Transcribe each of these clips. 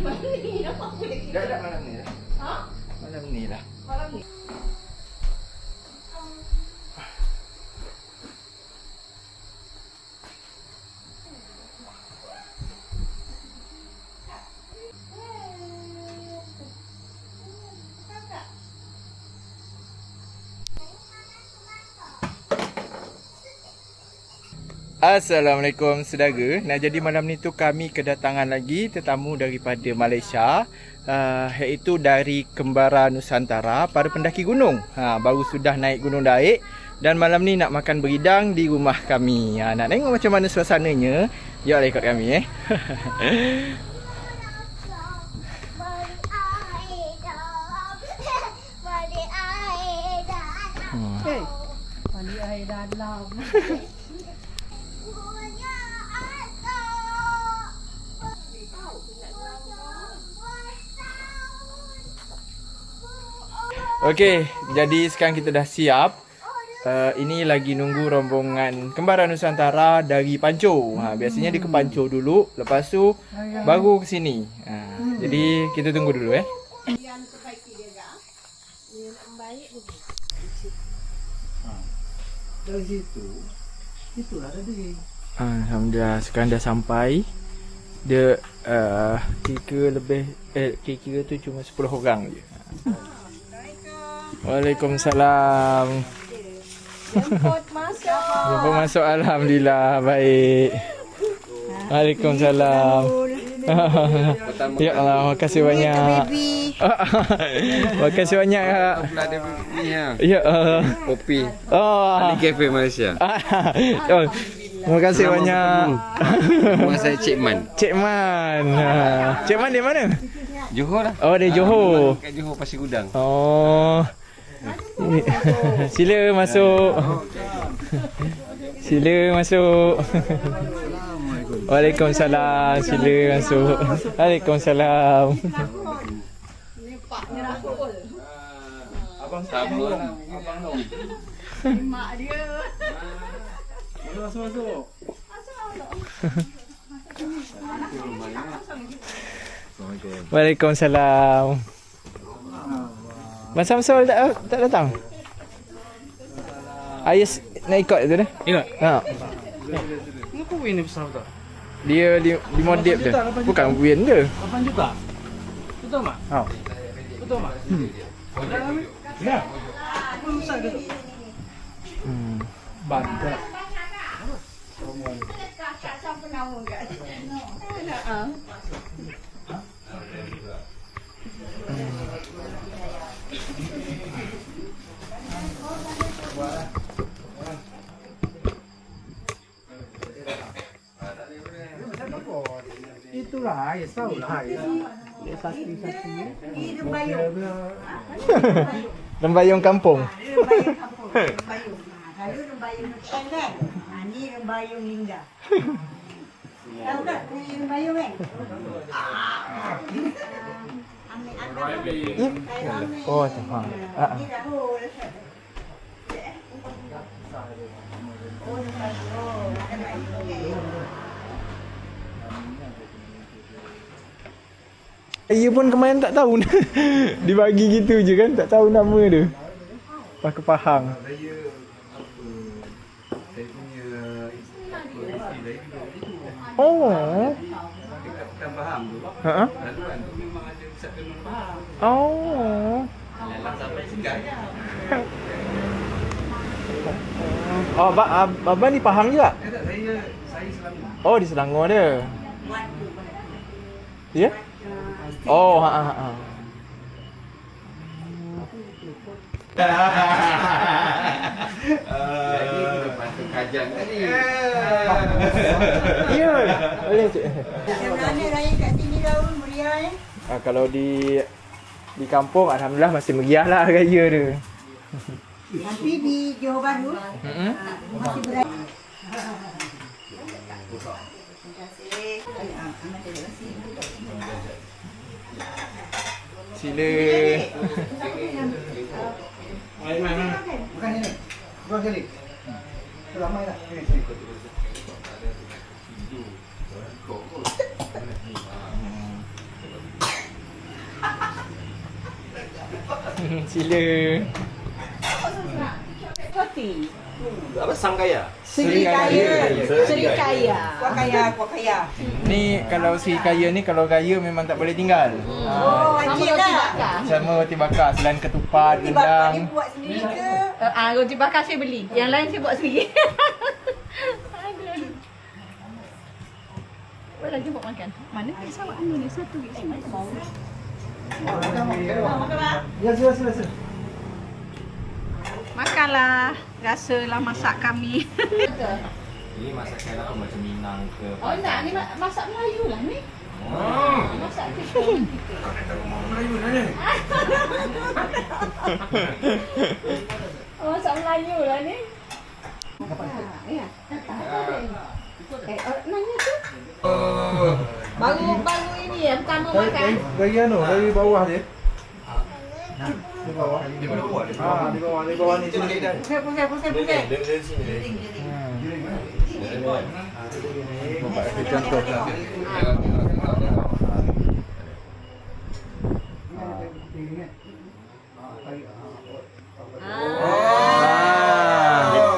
Malam ni nampak boleh kita. Dah malam ni lah. Ha? Malam ni lah. Malam ni. Assalamualaikum saudara. Nah, jadi malam ni tu kami kedatangan lagi tetamu daripada Malaysia, iaitu dari Kembara Nusantara, para pendaki gunung. Baru sudah naik Gunung Daik dan malam ni nak makan beridang di rumah kami. Nak tengok macam mana suasananya, jomlah ikut kami Mandi air dalam. Okey, jadi sekarang kita dah siap. Ini lagi nunggu rombongan Kembara Nusantara dari Pancur. Biasanya dia ke Pancur dulu, lepas tu baru ke sini. Jadi kita tunggu dulu Yang perbaiki dia dah. Yang baik begitu. Dari situ, itulah tadi. Alhamdulillah, sekarang dah sampai. Dia kira tu cuma 10 orang je. Waalaikumsalam. Jemput masuk. Jemput masuk, alhamdulillah, baik. Waalaikumsalam. Ya Allah, makasih banyak. Makasih banyak Kak. Ya Allah. Kopi. Oh. Di kafe Malaysia. Oh. Terima kasih banyak. Nama saya Cik Man. Cik Man. Cik Man di mana? Johor lah. Oh, dari Johor. Kat Johor Pasir Gudang. Oh. Sila masuk. Sila masuk. Waalaikumsalam. Sila masuk. Waalaikumsalam. Nepaknya Rahul. Abang sama. Abang Long. Mak dia. Masuk. Waalaikumsalam. Masa tak datang? Ayas nak ikut tu dah? Ikut? Ha. Kenapa win ni besar betul? Dia di modif dia. Bukan win dia. 8 juta? Betul mak? Ha. Betul mak? Ya. Apa besar ke tu? Banyak. Siapa nama kat? Itulah Ais, tahu lah Ais. Dia satu-satu. Lembayung kampung. Rembayung kampung. Rembayung. Kalau rembayung hutan kan? Ni rembayung lingga. Tahu tak rembayung kan? Ambil. Oh, tamam. Ni Rahul. Oh, Rahul. Ia pun kemarin tak tahu. Dibagi gitu je kan, tak tahu nama dia. Pakai Pahang. Oh. Bukan faham tu. Ha. Lalu kan tu memang ada pusat tenun faham. Oh. Lelang sampai singgah. Oh, abang ni Pahang juga? Tak, saya Selangor. Oh, di Selangor dia. Ya? Oh, ha. Jadi lepas tu kajang tadi. Ya. Boleh cik. Yang mana raya kat sini Rahul meriah Kalau di kampung alhamdulillah masih meriah lah raya dia. Tapi di Johor Bahru masih beraya. Sila. Bukan ini. Dua kali. Ramai dah. Sila. Roti. Apa Sangkaya? Serikaya. Serikaya. Kuah kaya. Ni kalau si kaya ni kalau kaya memang tak boleh tinggal. Oh, Sama wajib roti lah. bakar. Sama roti bakar selain ketupat, Roti bakar ni udang. buat sendiri ke? Roti bakar saya beli. Yang lain saya buat sendiri. Boleh jemput makan. Mana ni sawak ni satu ni. Ya, sila. Makanlah. Rasalah masak kami. Ini masakan apa macam Minang ke? Oh nak ni masak Melayu lah ni. Masak kita. Masak Melayu lah ni. Ya. Nanya tu. Baru ini ya pertama makan. Dari dari bawah dia. Di bawah. Di bawah ni sini. Pusing. Dari sini. Bapak ada contoh lah.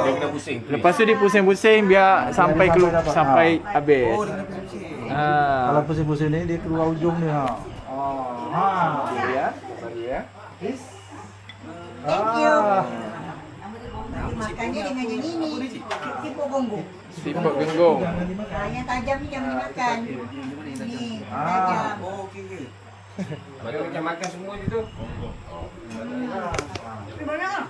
Dia kena pusing. Lepas tu dia pusing-pusing biar sampai sampai habis. Kalau pusing-pusing ni dia keluar ujung ni ha. Ya. Bagi ya. Thank you. Makannya dengan yang ini. Siput gonggong. Siput genggong. Yang tajam ni jangan dimakan. Ni tajam. Bagi macam makan semua je tu. Di mana?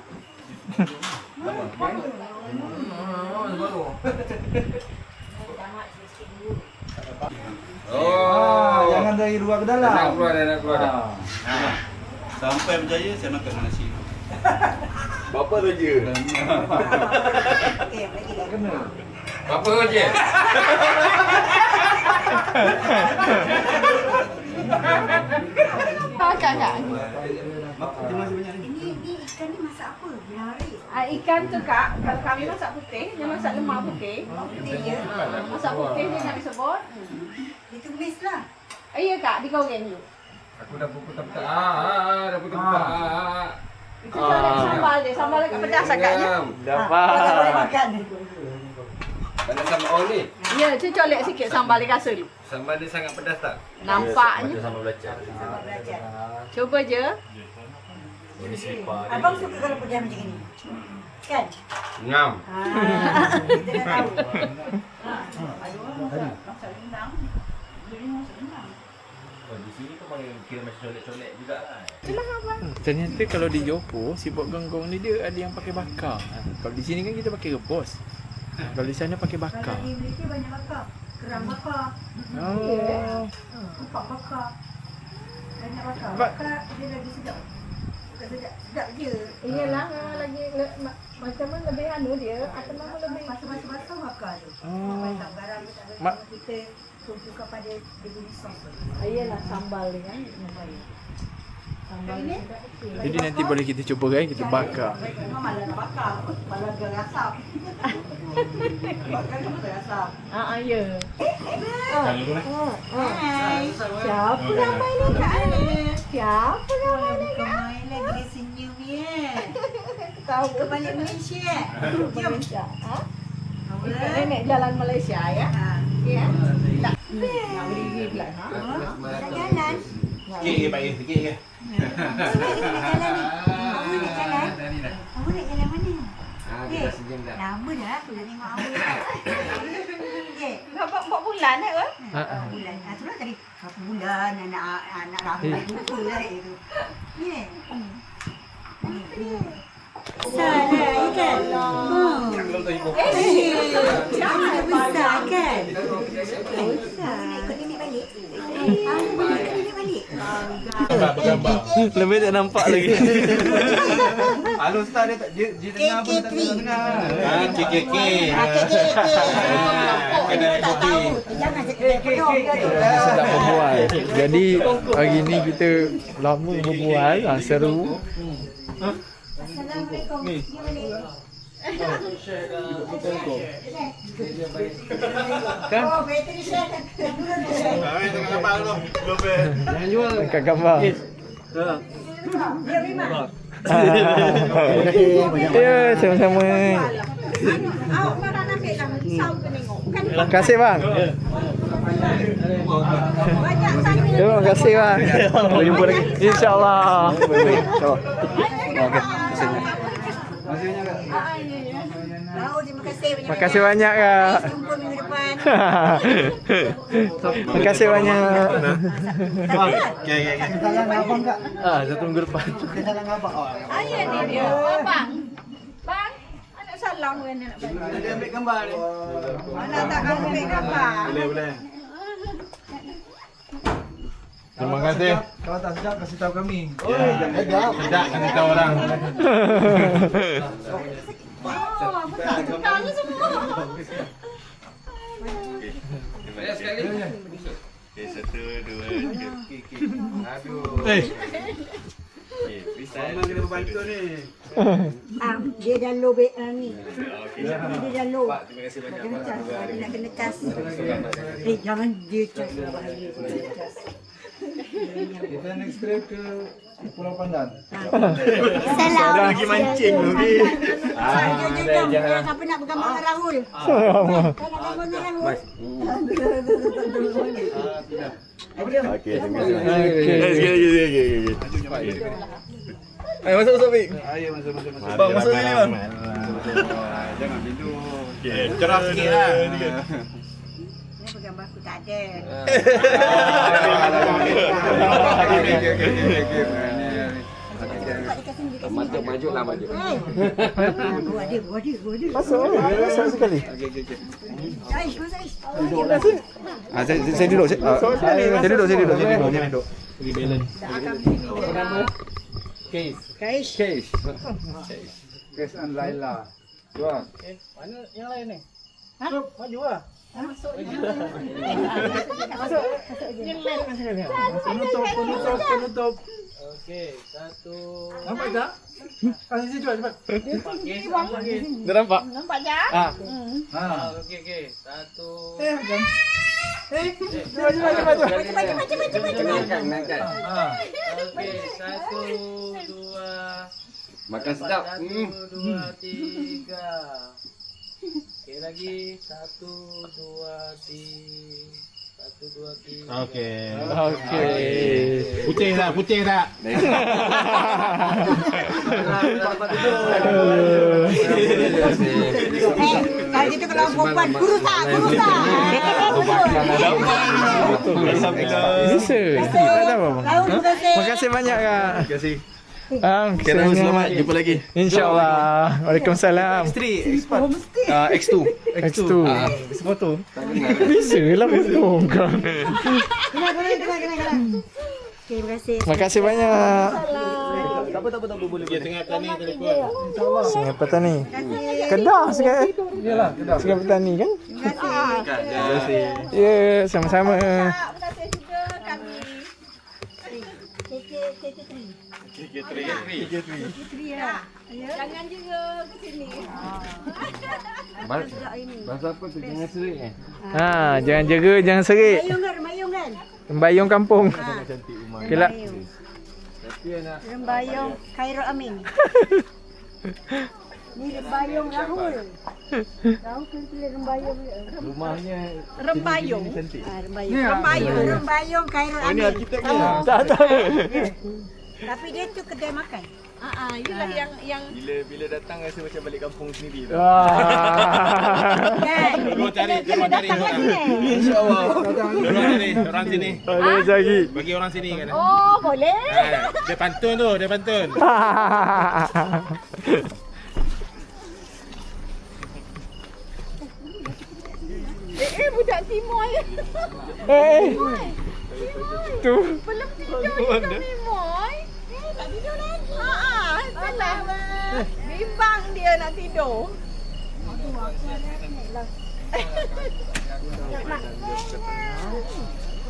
Jangan dari luar ke dalam. Nak keluar. Sampai berjaya saya makan nasi. Berapa saja? Okey, lagi dah. Kena. Berapa saja? Makan tak? Terima kasih banyak ni. Ini ikan ni masak apa? Menarik. Ikan tu kak, kalau kami masak putih, dia masak lemah putih. Putih je. Masak putih dia nak disebut. Ditumis lah. Ya kak, digoreng dulu. Aku dah putar-putar. Dah putar-putar. Itu colek sambal dia, sambal dekat pedas agaknya. Dapat. Tak boleh makan. Tak nak sambal awal ni? Ya, tu colek sikit sambal dia rasa dulu. Sambal dia sangat pedas tak? Nampaknya. Sambal belacan. Sambal belacan. Cuba je. Ini selipar. Abang suka kalau pedas macam ni. Kan? Ngam. Kita dah tahu. Di sini kau panggil kira macam colek-colek juga kan? Ternyata kalau di Johor, siput genggong ni dia ada yang pakai bakar. Kalau di sini kan kita pakai rebus. Kalau di sana pakai bakar. Kalau di Malaysia banyak bakar. Kerang bakar. Oh. Empat bakar. Banyak bakar. Ba- Bakar dia lagi sedap. Bukan sedap. Sedap je. Iyalah, lagi macam mana lebih anu dia, atau nama lebih Masa-masa bakar tu. Oh. Banyak garam kita ada. Ma- Kita tumpukan pada dia punya sos. Iyalah sambal dia kan namanya. Sambal dia sedap okey. Jadi nanti boleh kita cuba kan, kita bakar. Memang malah nak bakar. Malah gerasap. Bakar tu malah gerasap. Ya. Hai. Siapa ramai ni kak? Siapa ramai ni kak? Main lagi dia senyum ya. Tahu Ke balik Malaysia. Jom. Malaysia. Ha? Boleh. Nenek jalan Malaysia ya? Ha. Ya. Tak. Nak berdiri pula ha? Nak jalan. Sikit Pak sikit ke? Awak nak jalan ni. Awak nak jalan. Awak nak jalan mana? Dia dah senyum dah. Lama dah aku dah tengok awak dah. Okey. Berapa bulan dah ke? Bulan. Tu lah tadi berapa bulan anak ramai lupa lah itu. Ya. Salah ikan. Jangan besar kan? Besar. Ikut nenek balik. Boleh ikut nenek balik. Lebih tak nampak lagi. Alus tak dia dengar apa tak dengar. KKK. Tak tahu. Jangan cakap penuh dia tu. Sedap berbual. Jadi hari ni kita lama berbual, seru. Assalamualaikum. Ni balik. Oh, bateri share. tengah gambar tu. Lupa. Dekat gambar. Dia Bima. Ya, sama-sama. Awak mana nak ambil kamu? Sau ke tengok. Kan Terima kasih bang. banyak sana. Terima kasih bang. Sampai jumpa lagi. InsyaAllah. Tahu, terima kasih banyak. Terima kasih banyak kak. Jumpa minggu depan. Terima kasih banyak. Okey. Salah abang kak. Satu minggu depan. Salah abang. Ayah ni dia. Bang. Bang. Anak salah ke nak bagi? Dia ambil gambar ni. Mana tak kamu ambil gambar? Boleh. Terima kasih. Kalau tak sedap kasih tahu kami. Sedap kasih tahu orang. Oh, apa tak tukar ni semua. Okey, 1 2 3. Aduh. Sama kena bantu ni. Dia dah low ni. Dia dah low. Terima kasih banyak. Kena cas. Dia nak kena cas. Jangan dia cas. Cas. Kita next trip ke Pulau Pandan. Salam. Lagi mancing lagi. Jangan. Siapa nak bergambar dengan Rahul? Kau nak gambar dengan Rahul? Okey, terima kasih. Ayo masuk Bik. Ayo masuk. Bang, masuk sini bang. Jangan pintu. Okey, cerah sikitlah. Ni bergambar aku tak ada. Maju lah maju. Buat dia. Masuk sekali. Aish, masuk Aish. Saya duduk. Saya duduk. Aish. Kes and Laila. Dua. Penutup. Okey, satu. Nampak tak? Kasih sini cepat. Dah nampak? Nampak tak? Ha. Okey. Satu. Jom. Cepat. Okey, satu, dua. Makan sedap. Satu, dua, tiga. Okey lagi. Satu, dua, tiga. Satu, dua, tiga. Okey. Putih tak? Kalau gitu kalau perempuan kurus tak? Bisa. Tak tahu apa. Tahu, terima kasih. Terima kasih banyak kak. Terima kasih. Kira Selamat jumpa lagi. InsyaAllah. Waalaikumsalam. X2. X2. Foto. Bisa lah foto kau. Kena. Terima kasih. Terima kasih banyak. Tak apa boleh. Ya tengah petani telefon. Sungai Petani. Kedah sekarang. Iyalah, kedah. Sungai Petani kan? Terima kasih. Ya, sama-sama. Terima kasih juga kami. Jangan juga ke sini. Bahasa apa tu? Jangan serik Jangan jaga, jangan serik. Rembayung kan? Rembayung kampung. Kelak. Rembayung Khairul Amin. Ni rembayung Rahul. Tahu kan rembayung dia? Rumahnya Rembayung. Rembayung Khairul Amin. Tak tahu. Tapi dia tu kedai makan. Itulah yang bila datang rasa macam balik kampung sendiri. kan. Kena datang lagi ni. InsyaAllah. Orang sini. Ada lagi. Bagi orang sini kan. Oh, boleh. Dia pantun tu, dia pantun. Budak Timur ya. Tu. Belum tidur juga Mimoy. Tak tidur lagi. Salah. Bimbang dia nak tidur.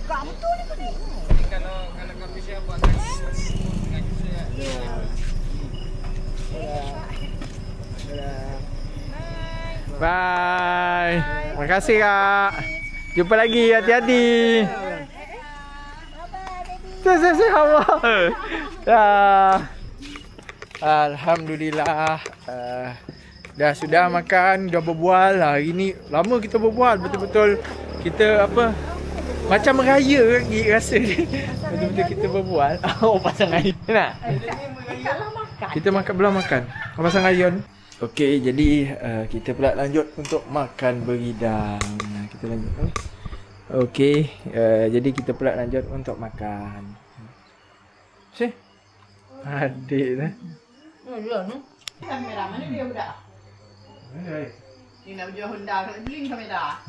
Kak betul ni kau ni. Kalau kami siap buat dengan kita. Makasih Kak. Jumpa lagi, hati-hati. Saya Allah. Alhamdulillah. Dah sudah makan, dah berbual. Hari ni lama kita berbual, betul-betul kita apa? Macam meraya lagi rasa ni. Betul-betul kita berbual. Oh, pasang air nak. Kita makan belum makan. Pasang air. Okey, jadi kita pula lanjut untuk makan beridang. Kita lanjut. Okey, jadi kita pula lanjut untuk makan. Sih. Adik dah. Kamera mana dia budak? Ni nak jual Honda, nak beli kamera.